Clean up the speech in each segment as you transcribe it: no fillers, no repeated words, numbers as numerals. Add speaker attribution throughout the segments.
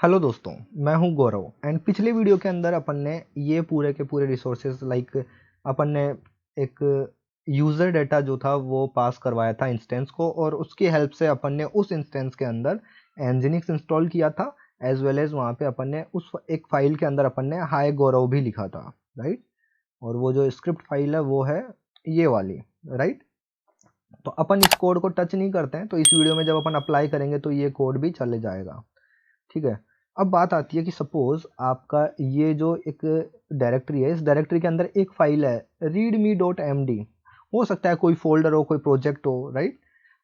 Speaker 1: Hello दोस्तों, मैं हूं गौरव एंड पिछले वीडियो के अंदर अपन ने ये पूरे के पूरे रिसोर्सेज लाइक अपन ने एक यूज़र डाटा जो था वो पास करवाया था इंस्टेंस को, और उसकी हेल्प से अपन ने उस इंस्टेंस के अंदर एनजिनिक्स इंस्टॉल किया था एज वेल एज वहाँ पे अपन ने उस एक फाइल के अंदर अपन ने हाय गौरव भी लिखा था, राइट। और वो जो स्क्रिप्ट फाइल है वो है ये वाली, राइट। तो अपन इस कोड को टच नहीं करते हैं, तो इस वीडियो में जब अपन अप्लाई करेंगे तो ये कोड भी चले जाएगा, ठीक है। अब बात आती है कि सपोज आपका ये जो एक डायरेक्टरी है, इस डायरेक्टरी के अंदर एक फाइल है readme.md, हो सकता है कोई फोल्डर हो, कोई प्रोजेक्ट हो, राइट।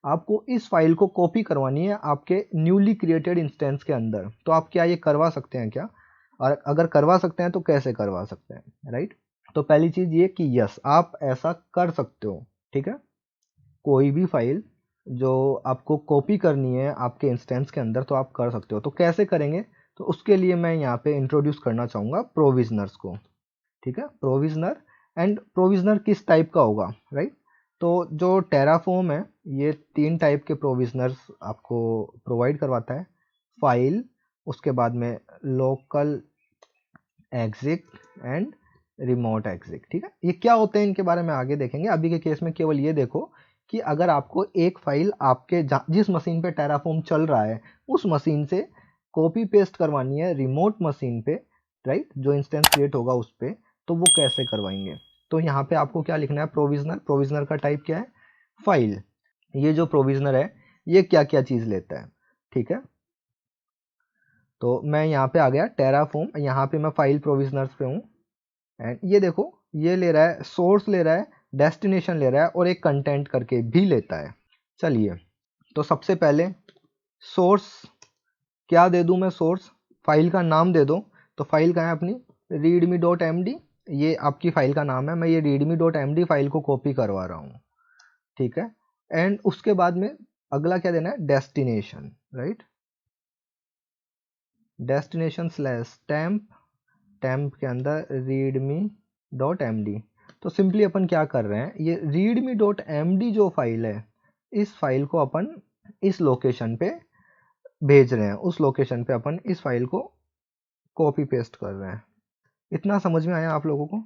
Speaker 1: आपको इस फाइल को कॉपी करवानी है आपके न्यूली क्रिएटेड इंस्टेंस के अंदर, तो आप क्या ये करवा सकते हैं क्या? और अगर करवा सकते हैं तो कैसे करवा सकते हैं, राइट। तो पहली चीज ये कि यस, आप ऐसा कर सकते हो, ठीक है। कोई भी फाइल जो आपको कॉपी करनी है आपके इंस्टेंस के अंदर तो आप कर सकते हो। तो कैसे करेंगे? तो उसके लिए मैं यहाँ पे इंट्रोड्यूस करना चाहूँगा प्रोविजनर्स को, ठीक है। प्रोविजनर, एंड प्रोविजनर किस टाइप का होगा, राइट। तो जो टेराफॉर्म है ये 3 टाइप के प्रोविजनर्स आपको प्रोवाइड करवाता है। फाइल, उसके बाद में local exit and remote exit, ठीक है। ये क्या होते हैं इनके बारे में आगे देखेंगे। अभी के केस में केवल ये देखो कि अगर आपको एक फाइल आपके जिस मशीन पे टेराफॉर्म चल रहा है उस मशीन से कॉपी पेस्ट करवानी है रिमोट मशीन पे, राइट, जो इंस्टेंस क्रिएट होगा उस पे, तो वो कैसे करवाएंगे? तो यहाँ पे आपको क्या लिखना है? प्रोविजनर। प्रोविजनर का टाइप क्या है? फाइल। ये जो प्रोविजनर है ये क्या क्या चीज लेता है, ठीक है। तो मैं यहाँ पे आ गया टेराफॉर्म, यहाँ पे मैं फाइल प्रोविजनर्स पे हूँ। एंड ये देखो, ये ले रहा है सोर्स, ले रहा है डेस्टिनेशन, ले रहा है और एक कंटेंट करके भी लेता है। चलिए, तो सबसे पहले सोर्स क्या दे दूं मैं? सोर्स फाइल का नाम दे दो। तो फाइल का है अपनी readme.md, ये आपकी फाइल का नाम है। मैं ये readme.md फाइल को कॉपी करवा रहा हूँ, ठीक है। एंड उसके बाद में अगला क्या देना है? Destination, right. Destination slash temp, temp के अंदर readme.md। तो सिंपली अपन क्या कर रहे हैं, ये readme.md जो फाइल है इस फाइल को अपन इस लोकेशन पे भेज रहे हैं, उस लोकेशन पे अपन इस फाइल को कॉपी पेस्ट कर रहे हैं। इतना समझ में आया आप लोगों को?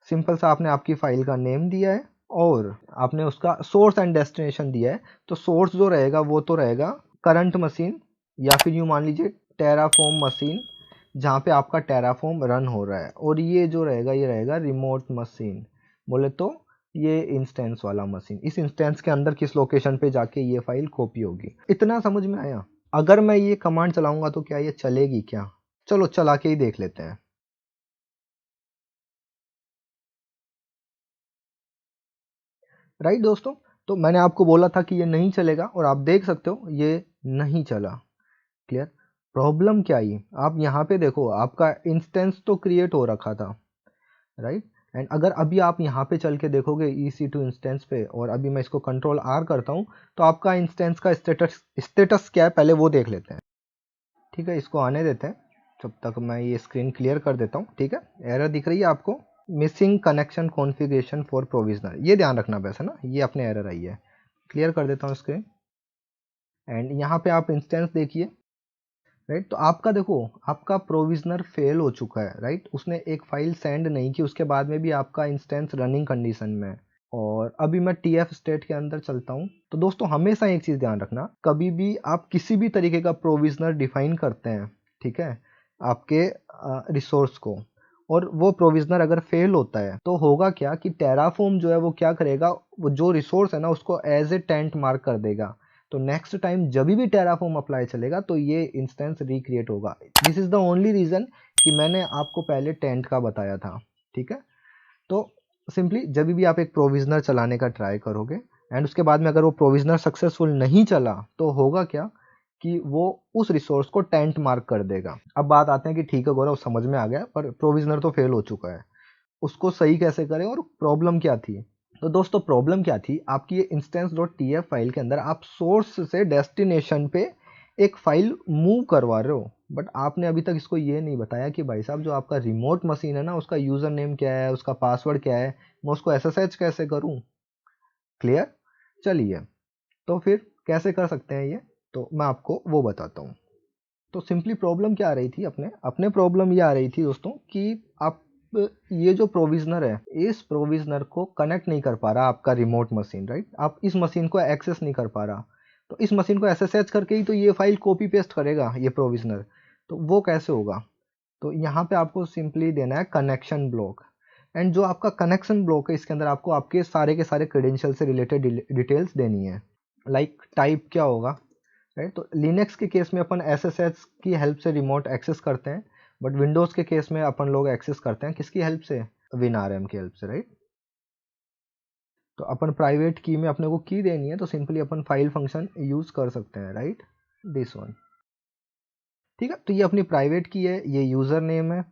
Speaker 1: सिंपल सा आपने आपकी फाइल का नेम दिया है और आपने उसका सोर्स एंड डेस्टिनेशन दिया है। तो सोर्स जो रहेगा वो तो रहेगा करंट मशीन, या फिर यूँ मान लीजिए टेराफॉर्म मशीन जहाँ पे आपका टेराफॉर्म रन हो रहा है, और ये जो रहेगा ये रहेगा रिमोट मशीन, बोले तो ये इंस्टेंस वाला मशीन। इस इंस्टेंस के अंदर किस लोकेशन पे जाके ये फाइल कॉपी होगी। इतना समझ में आया? अगर मैं ये कमांड चलाऊंगा तो क्या ये चलेगी क्या? चलो चला के ही देख लेते हैं। राइट दोस्तों, तो मैंने आपको बोला था कि ये नहीं चलेगा और आप देख सकते हो ये नहीं चला। क्लियर? प्रॉब्लम क्या आई? आप यहाँ पे देखो, आपका इंस्टेंस तो क्रिएट हो रखा था, राइट। एंड अगर अभी आप यहाँ पे चल के देखोगे EC2 इंस्टेंस पे, और अभी मैं इसको कंट्रोल R करता हूँ, तो आपका इंस्टेंस का स्टेटस स्टेटस क्या है पहले वो देख लेते हैं, ठीक है। इसको आने देते हैं जब तक मैं ये स्क्रीन क्लियर कर देता हूँ, ठीक है। एरर दिख रही है आपको? Missing connection configuration for provisioner, ये ध्यान रखना वैसे ना, ये अपने एरर आई है। क्लियर कर देता हूँ स्क्रीन। एंड यहाँ पे आप इंस्टेंस देखिए, राइट। तो आपका देखो, आपका प्रोविजनर फेल हो चुका है, राइट। उसने एक फाइल सेंड नहीं की, उसके बाद में भी आपका इंस्टेंस रनिंग कंडीशन में है। और अभी मैं TF स्टेट के अंदर चलता हूँ। तो दोस्तों हमेशा एक चीज़ ध्यान रखना, कभी भी आप किसी भी तरीके का प्रोविजनर डिफाइन करते हैं, ठीक है, आपके रिसोर्स को, और वो प्रोविजनर अगर फेल होता है तो होगा क्या कि टेराफॉर्म जो है वो क्या करेगा, वो जो रिसोर्स है ना उसको एज ए टेंट मार्क कर देगा। तो नेक्स्ट टाइम जब भी टेराफॉर्म अप्लाई चलेगा तो ये इंस्टेंस रिक्रिएट होगा। This is the only reason कि मैंने आपको पहले टेंट का बताया था, ठीक है। तो सिंपली जब भी आप एक प्रोविजनर चलाने का ट्राई करोगे एंड उसके बाद में अगर वो प्रोविजनर सक्सेसफुल नहीं चला तो होगा क्या कि वो उस रिसोर्स को टेंट मार्क कर देगा। अब बात आते हैं कि ठीक है गौरव, समझ में आ गया, पर प्रोविजनर तो फेल हो चुका है, उसको सही कैसे करें और प्रॉब्लम क्या थी? तो दोस्तों प्रॉब्लम क्या थी, आपकी ये instance.tf फाइल के अंदर आप सोर्स से डेस्टिनेशन पे एक फाइल मूव करवा रहे हो, बट आपने अभी तक इसको ये नहीं बताया कि भाई साहब जो आपका रिमोट मशीन है ना उसका यूज़र नेम क्या है, उसका पासवर्ड क्या है, मैं उसको SSH कैसे करूँ? क्लियर? चलिए, तो फिर कैसे कर सकते हैं ये, तो मैं आपको वो बताता हूँ। तो सिंपली प्रॉब्लम क्या आ रही थी, अपने अपने प्रॉब्लम ये आ रही थी दोस्तों कि आप ये जो प्रोविजनर है, इस प्रोविजनर को कनेक्ट नहीं कर पा रहा आपका रिमोट मशीन, राइट। आप इस मशीन को एक्सेस नहीं कर पा रहा, तो इस मशीन को एसएसएच करके ही तो ये फाइल कॉपी पेस्ट करेगा ये प्रोविजनर, तो वो कैसे होगा। तो यहाँ पे आपको सिंपली देना है कनेक्शन ब्लॉक, एंड जो आपका कनेक्शन ब्लॉक है इसके अंदर आपको आपके सारे के सारे क्रेडेंशियल से रिलेटेड डिटेल्स देनी है। लाइक टाइप क्या होगा, राइट। तो लिनक्स के केस में अपन एसएसएच की हेल्प से रिमोट एक्सेस करते हैं, बट विंडोज़ के केस में अपन लोग एक्सेस करते हैं किसकी हेल्प से, विनआरएम की हेल्प से, राइट। तो अपन प्राइवेट की में अपने को की देनी है, तो सिंपली अपन फाइल फंक्शन यूज कर सकते हैं, राइट, दिस वन। ठीक है, तो ये अपनी प्राइवेट की है, ये यूज़र नेम है,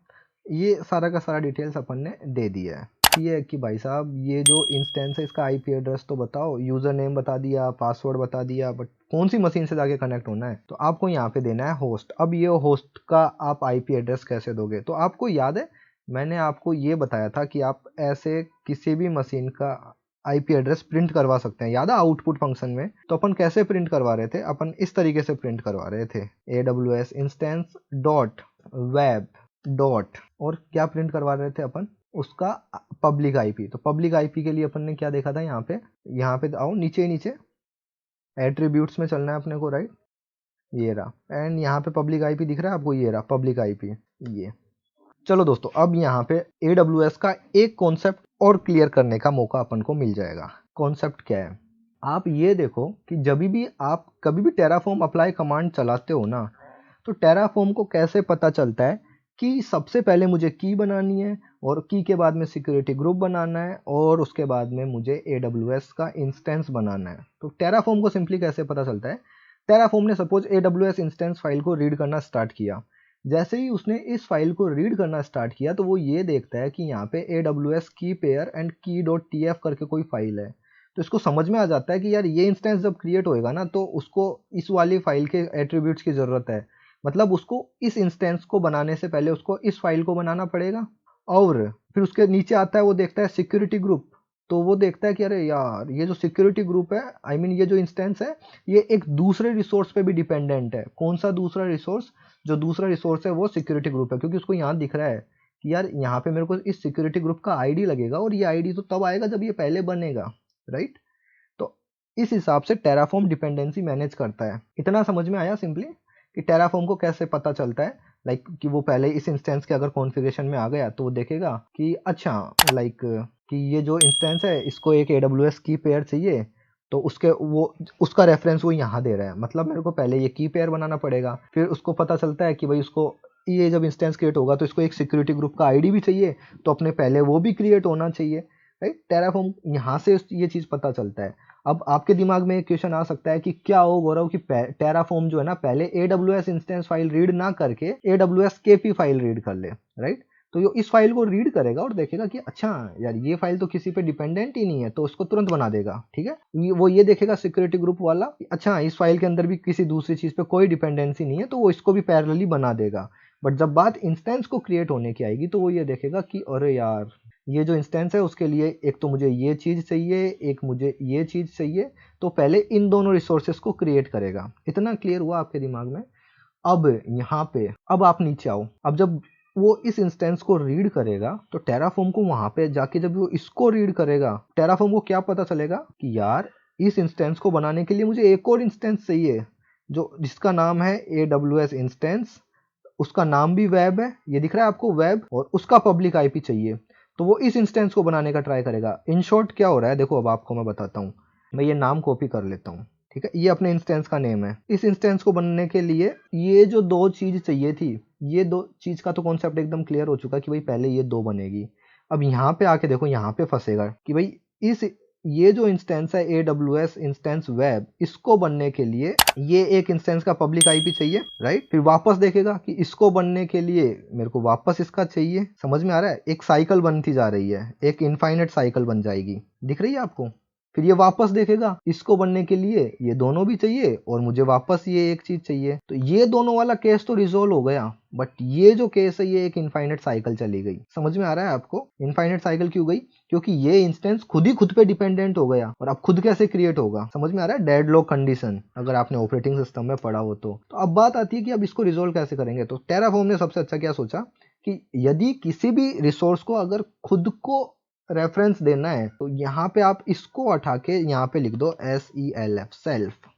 Speaker 1: ये सारा का सारा डिटेल्स अपन ने दे दिया है। ये है कि भाई साहब ये जो इंस्टेंस है इसका आईपी एड्रेस तो बताओ, यूज़र नेम बता दिया, पासवर्ड बता दिया, बट कौन सी मशीन से जाके कनेक्ट होना है, तो आपको यहाँ पे देना है होस्ट। अब ये होस्ट का आप आईपी एड्रेस कैसे दोगे, तो आपको याद है मैंने आपको ये बताया था कि आप ऐसे किसी भी मशीन का आईपी एड्रेस प्रिंट करवा सकते हैं, याद है आउटपुट फंक्शन में। तो अपन कैसे प्रिंट करवा रहे थे, अपन इस तरीके से प्रिंट करवा रहे थे, AWS instance dot web dot, और क्या प्रिंट करवा रहे थे अपन, उसका पब्लिक आईपी। तो पब्लिक आईपी के लिए अपन ने क्या देखा था, यहाँ पे आओ नीचे नीचे एट्रीब्यूट्स में चलना है अपने को, राइट, ये रहा, एंड यहाँ पे पब्लिक आईपी दिख रहा है आपको, ये रहा पब्लिक आईपी, ये। चलो दोस्तों, अब यहाँ पे AWS का एक कॉन्सेप्ट और क्लियर करने का मौका अपन को मिल जाएगा। कॉन्सेप्ट क्या है, आप ये देखो कि जब भी आप कभी भी टेराफॉर्म अप्लाई कमांड चलाते हो ना, तो टेराफॉर्म को कैसे पता चलता है कि सबसे पहले मुझे की बनानी है, और की के बाद में सिक्योरिटी ग्रुप बनाना है, और उसके बाद में मुझे AWS का इंस्टेंस बनाना है। तो टेराफॉर्म को सिंपली कैसे पता चलता है, टेराफॉर्म ने सपोज AWS इंस्टेंस फाइल को रीड करना स्टार्ट किया, जैसे ही उसने इस फाइल को रीड करना स्टार्ट किया तो वो ये देखता है कि यहाँ पे AWS की पेयर एंड की डॉट TF करके कोई फाइल है, तो इसको समझ में आ जाता है कि यार ये इंस्टेंस जब क्रिएट होएगा ना, तो उसको इस वाली फाइल के एट्रीब्यूट्स की ज़रूरत है, मतलब उसको इस इंस्टेंस को बनाने से पहले उसको इस फाइल को बनाना पड़ेगा। और फिर उसके नीचे आता है, वो देखता है सिक्योरिटी ग्रुप, तो वो देखता है कि अरे यार ये जो सिक्योरिटी ग्रुप है, आई मीन ये जो इंस्टेंस है, ये एक दूसरे रिसोर्स पे भी डिपेंडेंट है। कौन सा दूसरा रिसोर्स, जो दूसरा रिसोर्स है वो सिक्योरिटी ग्रुप है, क्योंकि उसको यहाँ दिख रहा है कि यार यहाँ पे मेरे को इस सिक्योरिटी ग्रुप का आईडी लगेगा, और ये आईडी तो तब आएगा जब ये पहले बनेगा, राइट। तो इस हिसाब से टेराफॉर्म डिपेंडेंसी मैनेज करता है। इतना समझ में आया सिंपली कि टेराफॉर्म को कैसे पता चलता है, लाइक कि वो पहले इस इंस्टेंस के अगर कॉन्फ़िगरेशन में आ गया तो वो देखेगा कि अच्छा लाइक कि ये जो इंस्टेंस है इसको एक AWS की पेयर चाहिए, तो उसके वो उसका रेफरेंस वो यहाँ दे रहा है, मतलब मेरे को पहले ये की पेयर बनाना पड़ेगा। फिर उसको पता चलता है कि भाई उसको ये जब इंस्टेंस क्रिएट होगा तो इसको एक सिक्योरिटी ग्रुप का आईडी भी चाहिए, तो अपने पहले वो भी क्रिएट होना चाहिए, राइट। टेराफॉर्म यहाँ से ये चीज़ पता चलता है। अब आपके दिमाग में एक क्वेश्चन आ सकता है कि क्या हो गौरव कि टेराफॉर्म जो है ना पहले AWS इंस्टेंस फाइल रीड ना करके AWS KP फाइल रीड कर ले, राइट। तो ये इस फाइल को रीड करेगा और देखेगा कि अच्छा यार ये फाइल तो किसी पे डिपेंडेंट ही नहीं है, तो उसको तुरंत बना देगा, ठीक है। वो ये देखेगा सिक्योरिटी ग्रुप वाला, अच्छा इस फाइल के अंदर भी किसी दूसरी चीज़ पे कोई डिपेंडेंसी नहीं है, तो वो इसको भी पैरेलली बना देगा। बट जब बात इंस्टेंस को क्रिएट होने की आएगी तो वो ये देखेगा कि अरे यार ये जो इंस्टेंस है उसके लिए एक तो मुझे ये चीज़ चाहिए, एक मुझे ये चीज़ चाहिए, तो पहले इन दोनों रिसोर्सेस को क्रिएट करेगा। इतना क्लियर हुआ आपके दिमाग में। अब यहाँ पे अब आप नीचे आओ, अब जब वो इस इंस्टेंस को रीड करेगा तो टेराफॉर्म को वहां पे जाके जब वो इसको रीड करेगा, टेराफॉर्म को क्या पता चलेगा कि यार इस इंस्टेंस को बनाने के लिए मुझे एक और इंस्टेंस चाहिए, जो जिसका नाम है AWS इंस्टेंस, उसका नाम भी वेब है, ये दिख रहा है आपको वेब, और उसका पब्लिक आईपी चाहिए, तो वो इस इंस्टेंस को बनाने का ट्राई करेगा। इन शॉर्ट क्या हो रहा है देखो, अब आपको मैं बताता हूँ। मैं ये नाम कॉपी कर लेता हूँ, ठीक है, ये अपने इंस्टेंस का नेम है। इस इंस्टेंस को बनने के लिए ये जो दो चीज़ चाहिए थी, ये दो चीज़ का तो कॉन्सेप्ट एकदम क्लियर हो चुका कि भाई पहले ये दो बनेगी। अब यहाँ पे आके देखो, यहाँ पे फंसेगा कि भाई इस ये जो इंस्टेंस है AWS इंस्टेंस वेब, इसको बनने के लिए ये एक इंस्टेंस का पब्लिक आईपी चाहिए, राइट। फिर वापस देखेगा कि इसको बनने के लिए मेरे को वापस इसका चाहिए। समझ में आ रहा है, एक साइकिल बनती जा रही है, एक इनफाइनाइट साइकिल बन जाएगी, दिख रही है आपको। फिर ये वापस देखेगा, इसको बनने के लिए ये दोनों भी चाहिए और मुझे वापस ये एक चीज चाहिए, तो ये दोनों वाला केस तो रिजोल्व हो गया। बट ये जो केस है ये एक इनफाइनाइट साइकिल चली गई। समझ में आ रहा है आपको, इनफाइनाइट साइकिल क्यों गई, क्योंकि ये इंस्टेंस खुद पे डिपेंडेंट हो गया। और अब खुद कैसे क्रिएट होगा, समझ में आ रहा है? डेडलॉक कंडीशन, अगर आपने ऑपरेटिंग सिस्टम में पढ़ा हो तो अब बात आती है कि अब इसको रिजोल्व कैसे करेंगे। तो टेराफॉर्म ने सबसे अच्छा क्या सोचा कि यदि किसी भी रिसोर्स को अगर खुद को रेफरेंस देना है तो यहाँ पे आप इसको हटा के यहाँ पे लिख दो SELF, सेल्फ।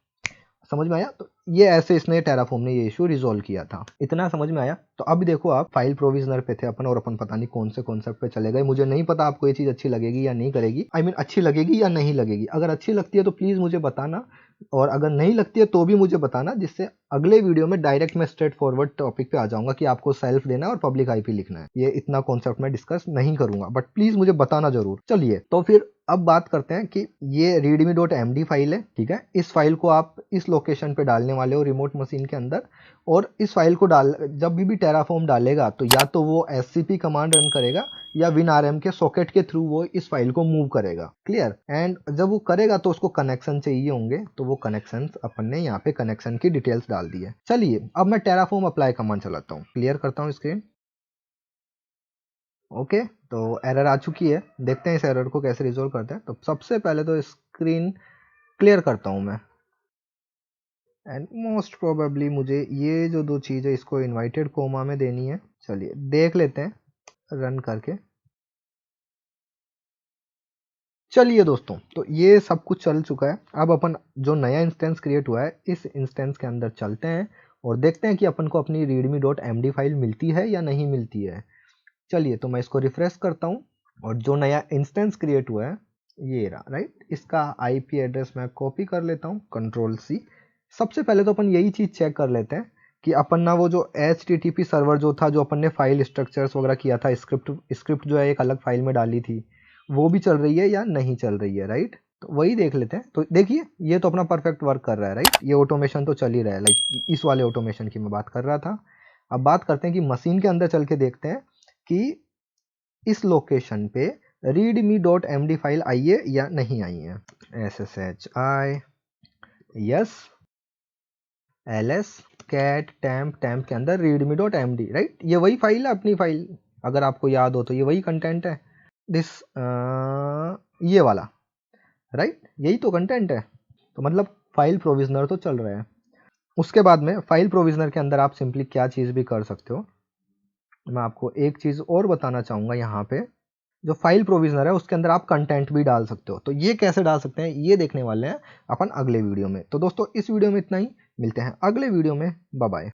Speaker 1: समझ में आया? तो ये ऐसे इसने टेराफॉर्म ने ये इशू रिजोल्व किया था। इतना समझ में आया? तो अब देखो, आप फाइल प्रोविजनर पे थे अपन, और अपन पता नहीं कौन से कॉन्सेप्ट पे चले गए। मुझे नहीं पता आपको ये चीज अच्छी लगेगी या नहीं करेगी, आई मीन अच्छी लगेगी या नहीं लगेगी। अगर अच्छी लगती है तो प्लीज मुझे बताना, और अगर नहीं लगती है तो भी मुझे बताना, जिससे अगले वीडियो में डायरेक्ट मैं स्ट्रेट फॉरवर्ड टॉपिक पे आ जाऊंगा कि आपको सेल्फ देना है और पब्लिक IP लिखना है। ये इतना कॉन्सेप्ट मैं डिस्कस नहीं करूंगा, बट प्लीज मुझे बताना जरूर। चलिए, तो फिर अब बात करते हैं कि ये readme.md फाइल है, ठीक है। इस फाइल को आप इस लोकेशन पे डालने वाले हो रिमोट मशीन के अंदर, और इस फाइल को जब भी टेराफॉर्म डालेगा तो या तो वो SCP कमांड रन करेगा या WinRM के सॉकेट के थ्रू वो इस फाइल को मूव करेगा। क्लियर? एंड जब वो करेगा तो उसको कनेक्शन चाहिए होंगे, तो वो कनेक्शन अपन ने यहाँ पे कनेक्शन की डिटेल्स डाल दी है। चलिए, अब मैं टेराफॉर्म अप्लाई कमांड चलाता हूँ, क्लियर करता हूँ स्क्रीन। ओके, तो एरर आ चुकी है, देखते हैं इस एरर को कैसे रिजोल्व करते हैं। तो सबसे पहले तो स्क्रीन क्लियर करता हूँ मैं, एंड मोस्ट प्रोबेबली मुझे ये जो दो चीज़ है इसको इनवाइटेड कोमा में देनी है। चलिए देख लेते हैं रन करके। चलिए दोस्तों, तो ये सब कुछ चल चुका है। अब अपन जो नया इंस्टेंस क्रिएट हुआ है इस इंस्टेंस के अंदर चलते हैं और देखते हैं कि अपन को अपनी readme.md फाइल मिलती है या नहीं मिलती है। चलिए, तो मैं इसको रिफ्रेश करता हूँ, और जो नया इंस्टेंस क्रिएट हुआ है ये रहा, राइट। इसका IP एड्रेस मैं कॉपी कर लेता हूँ, Ctrl+C। सबसे पहले तो अपन यही चीज़ चेक कर लेते हैं कि अपन ना वो जो HTTP सर्वर जो था, जो अपन ने फाइल स्ट्रक्चर्स वगैरह किया था, स्क्रिप्ट जो है एक अलग फाइल में डाली थी, वो भी चल रही है या नहीं चल रही है, राइट। तो वही देख लेते हैं। तो देखिए, ये तो अपना परफेक्ट वर्क कर रहा है, राइट। ये ऑटोमेशन तो चल ही रहा है, लाइक इस वाले ऑटोमेशन की मैं बात कर रहा था। अब बात करते हैं कि मशीन के अंदर चल के देखते हैं कि इस लोकेशन पे readme.md फाइल आई है या नहीं आई है। SSHI yes, ls cat temp के अंदर readme.md, राइट। ये वही फाइल है अपनी फाइल, अगर आपको याद हो तो ये वही कंटेंट है, दिस ये वाला, राइट। यही तो कंटेंट है। तो मतलब फाइल प्रोविजनर तो चल रहा है। उसके बाद में फाइल प्रोविजनर के अंदर आप सिंपली क्या चीज़ भी कर सकते हो, मैं आपको एक चीज़ और बताना चाहूँगा। यहाँ पे जो फाइल प्रोविजनर है उसके अंदर आप कंटेंट भी डाल सकते हो। तो ये कैसे डाल सकते हैं ये देखने वाले हैं अपन अगले वीडियो में। तो दोस्तों, इस वीडियो में इतना ही, मिलते हैं अगले वीडियो में, बाय बाय।